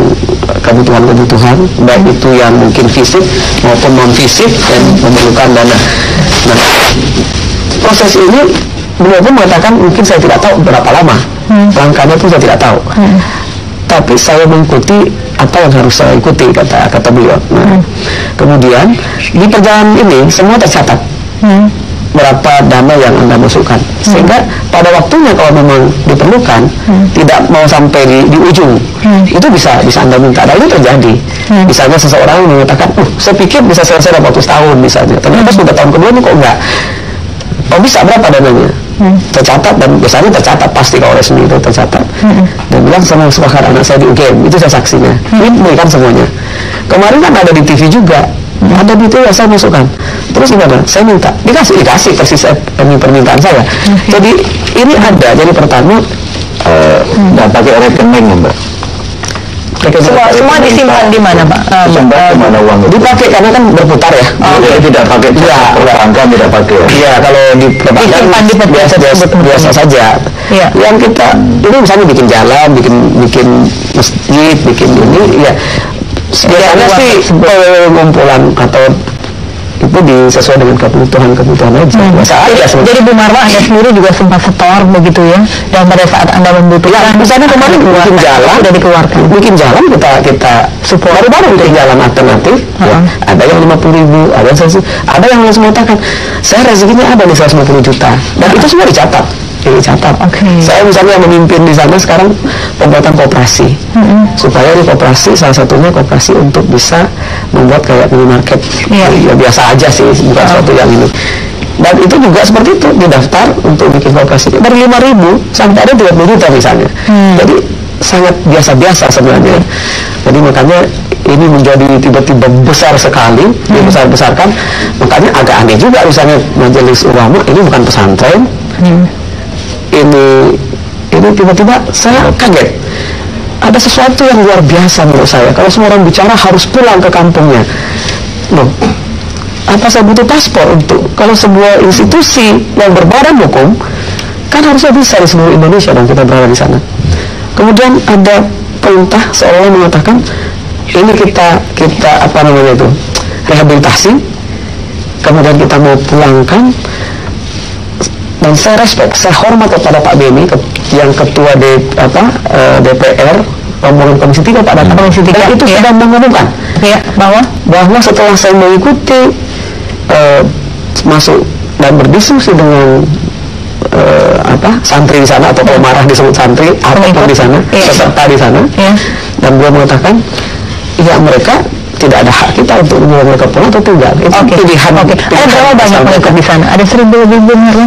kebutuhan-kebutuhan, baik itu yang mungkin fisik maupun non fisik dan memerlukan dana. Nah, proses ini beliau pun mengatakan mungkin saya tidak tahu berapa lama langkahnya pun saya tidak tahu, tapi saya mengikuti apa yang harus saya ikuti, kata beliau. Nah, kemudian di perjalanan ini semua tercatat berapa dana yang Anda masukkan, sehingga pada waktunya kalau memang diperlukan, tidak mau sampai di ujung, itu bisa Anda minta. Dan itu terjadi. Misalnya seseorang mengatakan, saya pikir bisa selesai dalam waktu setahun misalnya, ternyata sudah tahun kedua ini kok enggak. Oh, bisa, berapa dananya? Tercatat, dan biasanya tercatat pasti kalau resmi itu tercatat. Dan bilang sama sepakat anak saya di UGM, itu saya saksinya. Ini berikan semuanya. Kemarin kan ada di TV juga, ada di TV saya masukkan. Terus gimana? Saya minta, dikasih persis permintaan saya. Jadi ini ada. Jadi pertama nggak pakai rekening, Mbak. Semua disimpan di mana, Pak? Disimpan di mana uang itu? Dipakai karena kan berputar ya. Tidak pakai perbankan, tidak pakai. Iya, kalau di perbankan biasa saja. Ya. Yang kita ini misalnya bikin jalan, bikin masjid, bikin ini, ya biasanya sih pengumpulan atau itu sesuai dengan kebutuhan aja. Biasa aja. Jadi Bu Marwa, Anda sendiri juga sempat setor begitu ya, dan pada saat Anda membutuhkan, misalnya kemarin bikin jalan sudah dikeluarkan. Bikin jalan kita support baru bikin jalan alternatif. Ya. Ada yang 50.000, ada yang langsung mengatakan saya rezekinya ada nih 150 juta, dan itu semua dicatat. Saya misalnya memimpin di sana sekarang pembuatan koperasi, supaya di koperasi salah satunya koperasi untuk bisa membuat kayak minimarket. Ya biasa aja sih, bukan sesuatu yang ini. Dan itu juga seperti itu, didaftar untuk bikin koperasi dari 5.000 sampai ada 30 juta misalnya. Jadi sangat biasa-biasa sebenarnya. Jadi makanya ini menjadi tiba-tiba besar sekali, dibesar-besarkan. Makanya agak aneh juga misalnya majelis ulama ini bukan pesantren. Ini tiba-tiba saya kaget. Ada sesuatu yang luar biasa menurut saya. Kalau semua orang bicara harus pulang ke kampungnya. Loh, apa saya butuh paspor untuk? Kalau sebuah institusi yang berbadan hukum kan harusnya bisa di seluruh Indonesia dan kita berada di sana. Kemudian ada perintah seolah mengatakan ini kita apa namanya itu, rehabilitasi. Kemudian kita mau pulangkan. Dan saya respect, saya hormat kepada Pak Beni yang ketua DPR, rombongan Komisi 3, Pak Datang Komisi 3 itu sudah mengumumkan bahwa setelah saya mengikuti masuk dan berdiskusi dengan santri di sana, atau kalau marah disebut santri, apapun di sana, peserta di sana, dan beliau mengatakan ya mereka tidak ada hak kita untuk membawa mereka pulang atau tidak. Itu pilihan. Ada berapa banyak mereka di sana? Ada 1.000 lebih benar.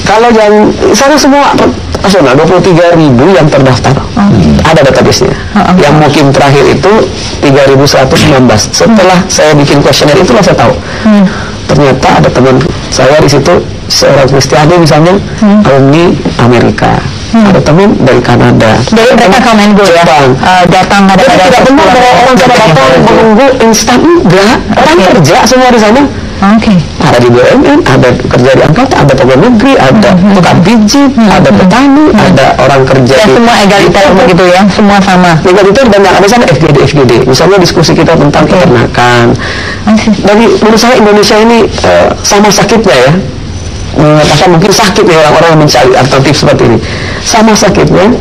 Kalau yang sana semua nasional 23.000 yang terdaftar. Ada database-nya. Yang mukim terakhir itu 3.119. Setelah saya bikin kuesioner itulah saya tahu. Ternyata ada teman saya di situ, seorang Kristiani misalnya, alumni Amerika. Ada teman dari Kanada. Jadi mereka Kemengo ya, datang tidak benar bahwa orang Jawa datang menunggu instan, enggak. Orang kerja semua di sana. Oke. Ada di BUMN, ada kerja di angkatan, ada pegawai negeri, ada tukang pijit, ada petani, ada orang kerja Dan di semua egaliter begitu ya, semua sama. egaliter, dan yang ada sana FGD. Misalnya diskusi kita tentang peternakan. Dari menurut saya Indonesia ini sama sakitnya ya, mengatakan mungkin sakit ya orang-orang yang mencari alternatif seperti ini. Sama sakitnya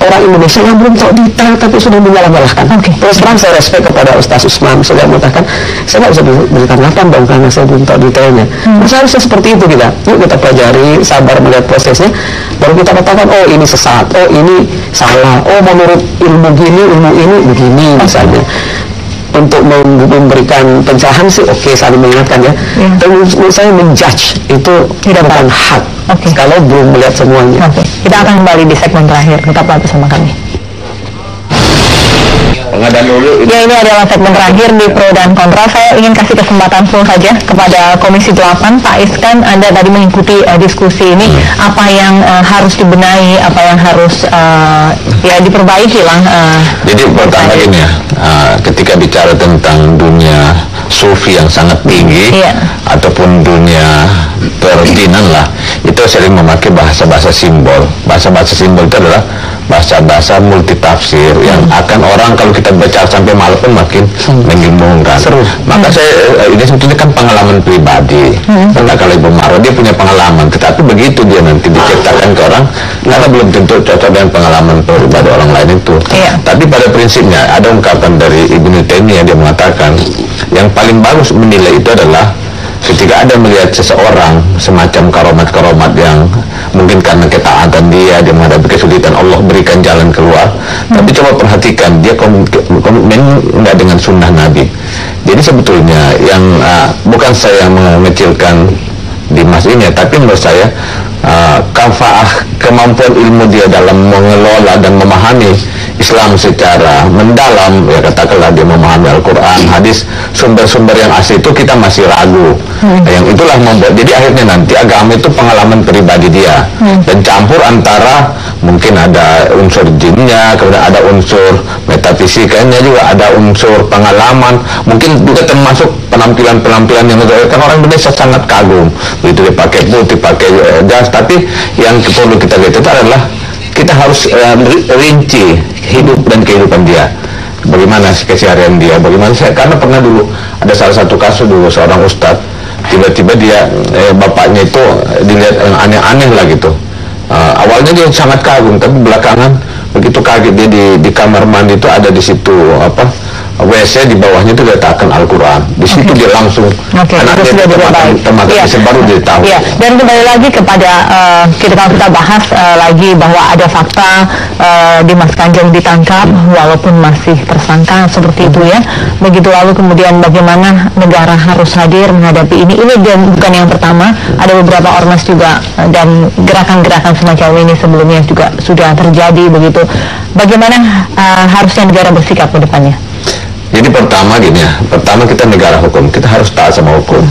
orang Indonesia yang belum tahu detail tapi sudah menyalah-nyalahkan. Terus terang saya respect kepada Ustaz Usman, sudah mengatakan saya nggak bisa berikan lapan dong karena saya belum tahu detailnya. Seharusnya seperti itu kita. Yuk kita pelajari, sabar melihat prosesnya, baru kita katakan oh ini sesat, oh ini salah, oh menurut ilmu gini, ilmu ini begini misalnya. Untuk memberikan pencerahan sih oke, saling mengingatkan ya. Tapi menurut saya menjudge itu bukan hak kalau belum melihat semuanya. Kita akan kembali di segmen terakhir. Tetaplah bersama kami. Pengadaan dulu. Ya, ini adalah segmen terakhir di pro dan kontra. Saya ingin kasih kesempatan full saja kepada Komisi 8. Pak Iskan, Anda tadi mengikuti diskusi ini. Apa yang harus dibenahi, apa yang harus ya diperbaiki lah. Jadi pertama ini ya, ketika bicara tentang dunia sufi yang sangat tinggi ataupun dunia perdinan lah, itu sering memakai bahasa-bahasa simbol. Bahasa-bahasa simbol itu adalah bahasa-bahasa multitafsir yang akan orang kalau kita baca sampai malam pun makin membingungkan. Maka saya ini sebetulnya kan pengalaman pribadi. Karena kalau Ibu Marwa dia punya pengalaman, tetapi begitu dia nanti diceritakan ke orang, karena belum tentu cocok dengan pengalaman pribadi orang lain itu. Tapi pada prinsipnya ada ungkapan dari Ibnu Taimiyah, dia mengatakan yang paling bagus menilai itu adalah ketika ada melihat seseorang semacam karomat-karomat yang mungkin karena ketaatan dia menghadapi kesulitan, Allah berikan jalan keluar. Tapi coba perhatikan dia komitmen enggak dengan sunnah Nabi. Jadi sebetulnya yang bukan saya mengecilkan Dimas ini, tapi menurut saya kafaah, kemampuan ilmu dia dalam mengelola dan memahami Islam secara mendalam, ya katakanlah dia memahami Al-Quran, hadis, sumber-sumber yang asli itu kita masih ragu. Yang itulah membuat, jadi akhirnya nanti agama itu pengalaman pribadi dia, dan campur antara mungkin ada unsur jinnya, kemudian ada unsur metafisikanya juga, ada unsur pengalaman, mungkin juga termasuk penampilan-penampilan yang kan orang Indonesia sangat kagum, begitu dipakai putih, pakai jas. Tapi yang perlu kita lihat itu adalah kita harus rinci hidup dan kehidupan dia, bagaimana keseharian dia, bagaimana karena pernah dulu ada salah satu kasus dulu seorang ustadz, tiba-tiba dia bapaknya itu dilihat yang aneh-aneh lah gitu. Awalnya dia sangat kagum, tapi belakangan begitu kaget dia di kamar mandi itu ada di situ WC, di bawahnya itu diletakkan Al-Quran. Di situ dia langsung itu sudah baik. Baru dia tahu. Dan kembali lagi kepada kita bahas lagi bahwa ada fakta Dimas Kanjeng ditangkap walaupun masih tersangka seperti itu ya. Begitu, lalu kemudian bagaimana negara harus hadir menghadapi ini. Ini bukan yang pertama, ada beberapa ormas juga dan gerakan-gerakan semacam ini sebelumnya juga sudah terjadi begitu. Bagaimana harusnya negara bersikap ke depannya? Jadi pertama gini ya, pertama kita negara hukum, kita harus taat sama hukum.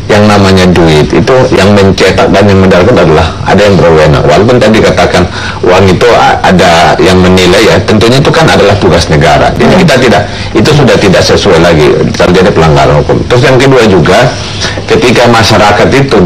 Yang namanya duit itu yang mencetak dan yang mendaratkan adalah ada yang berwenang. Walaupun tadi katakan uang itu ada yang menilai ya, tentunya itu kan adalah tugas negara. Jadi kita tidak, itu sudah tidak sesuai lagi, terjadi pelanggaran hukum. Terus yang kedua juga, ketika masyarakat itu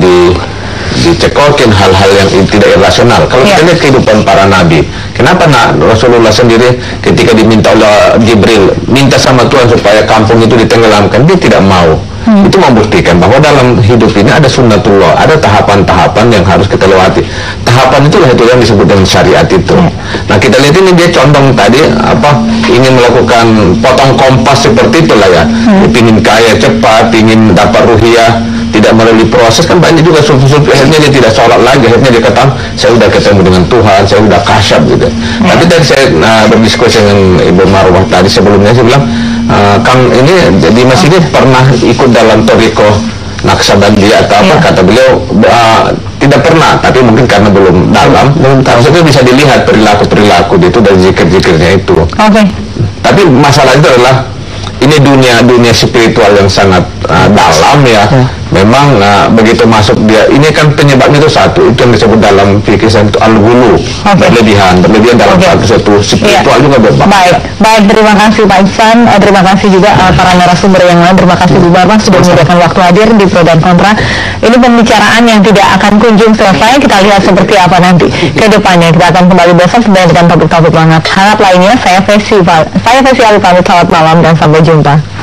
dicekokin hal-hal yang tidak irasional. Kalau kita lihat kehidupan para nabi, kenapa Rasulullah sendiri ketika diminta oleh Jibril minta sama Tuhan supaya kampung itu ditenggelamkan, dia tidak mau. Itu membuktikan bahwa dalam hidup ini ada sunnatullah, ada tahapan-tahapan yang harus kita lewati. Tahapan itulah itu yang disebut dengan syariat itu. Nah kita lihat ini dia condong tadi ingin melakukan potong kompas seperti itulah ya. Dia ingin kaya cepat, ingin dapat ruhiyah, tidak melalui proses. Kan banyak juga sufi-sufi akhirnya dia tidak sholat lagi, akhirnya dia katakan saya sudah ketemu dengan Tuhan, saya sudah kasyaf gitu. Tapi tadi saya berdiskusi dengan Ibu Marwah tadi sebelumnya, saya bilang Kang ini Dimas ini pernah ikut dalam Thariqah Naqsabandiyah atau apa? Kata beliau tidak pernah, tapi mungkin karena belum dalam, maksudnya bisa dilihat perilaku itu dari zikir-zikirnya itu. Tapi masalah itu adalah ini dunia spiritual yang sangat dalam ya. memang begitu masuk dia, ini kan penyebabnya itu satu, itu yang disebut dalam fikih itu al-ghulu, berlebihan dalam satu spiritual juga berbahaya. Baik, terima kasih Pak Iksan, terima kasih juga para narasumber yang lain, terima kasih Bu Barbang sudah menyediakan waktu hadir di Pro dan Kontra. Ini pembicaraan yang tidak akan kunjung selesai, kita lihat seperti apa nanti ke depannya. Kita akan kembali besok dengan topik-topik hangat lainnya. Saya Fesi Ali pamit, selamat malam dan sampai jumpa.